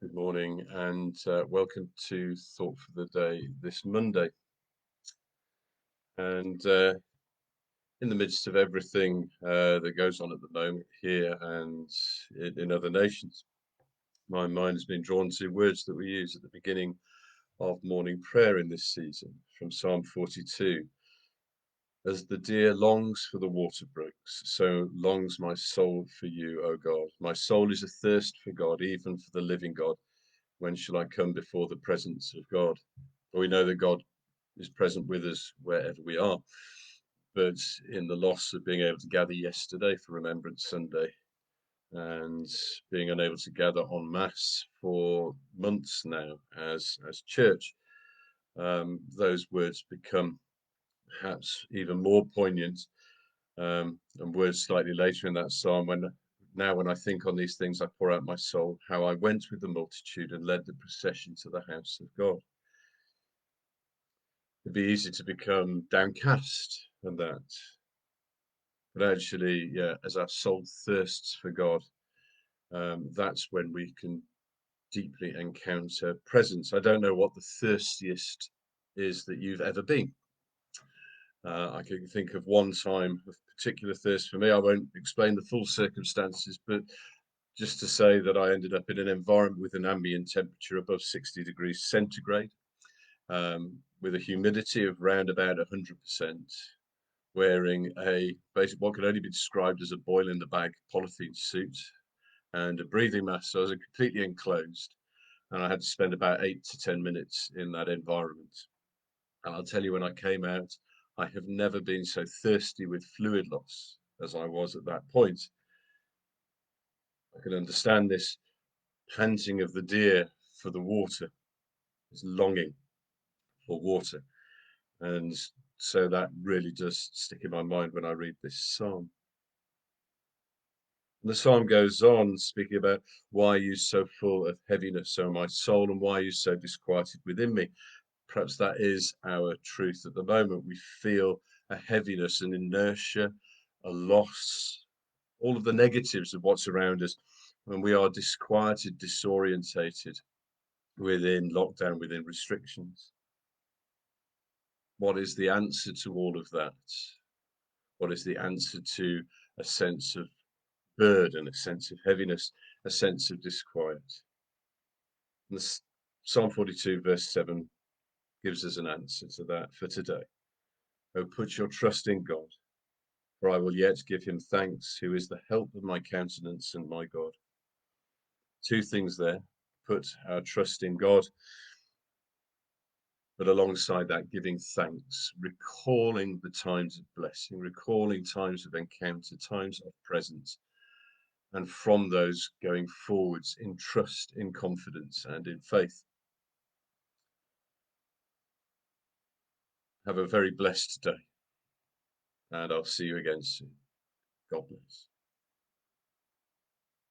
Good morning and welcome to Thought for the Day this Monday. And in the midst of everything that goes on at the moment here and in other nations, my mind has been drawn to words that we use at the beginning of morning prayer in this season from Psalm 42. As the deer longs for the water brooks, so longs my soul for you, O God. My soul is athirst for God, even for the living God. When shall I come before the presence of God? We know that God is present with us wherever we are. But in the loss of being able to gather yesterday for Remembrance Sunday and being unable to gather en masse for months now as church, those words become perhaps even more poignant. And words slightly later in that psalm, when I think on these things, I pour out my soul, how I went with the multitude and led the procession to the house of God. It'd be easy to become downcast and that. But actually, yeah, as our soul thirsts for God, that's when we can deeply encounter presence. I don't know what the thirstiest is that you've ever been. I can think of one time of particular thirst for me. I won't explain the full circumstances, but just to say that I ended up in an environment with an ambient temperature above 60 degrees centigrade, with a humidity of round about 100%, wearing what could only be described as a boil in the bag polythene suit and a breathing mask. So I was completely enclosed, and I had to spend about 8 to 10 minutes in that environment. And I'll tell you, when I came out, I have never been so thirsty with fluid loss as I was at that point. I can understand this panting of the deer for the water, this longing for water. And so that really does stick in my mind when I read this psalm. And the psalm goes on speaking about, why are you so full of heaviness, O my soul, and why are you so disquieted within me? Perhaps that is our truth at the moment. We feel a heaviness, an inertia, a loss, all of the negatives of what's around us, when we are disquieted, disorientated within lockdown, within restrictions. What is the answer to all of that? What is the answer to a sense of burden, a sense of heaviness, a sense of disquiet? And Psalm 42, verse 7 gives us an answer to that for today. Oh, put your trust in God, for I will yet give him thanks, who is the help of my countenance and my God. Two things there. Put our trust in God, but alongside that, giving thanks, recalling the times of blessing, recalling times of encounter, times of presence, and from those going forwards in trust, in confidence, and in faith. Have a very blessed day, and I'll see you again soon. God bless.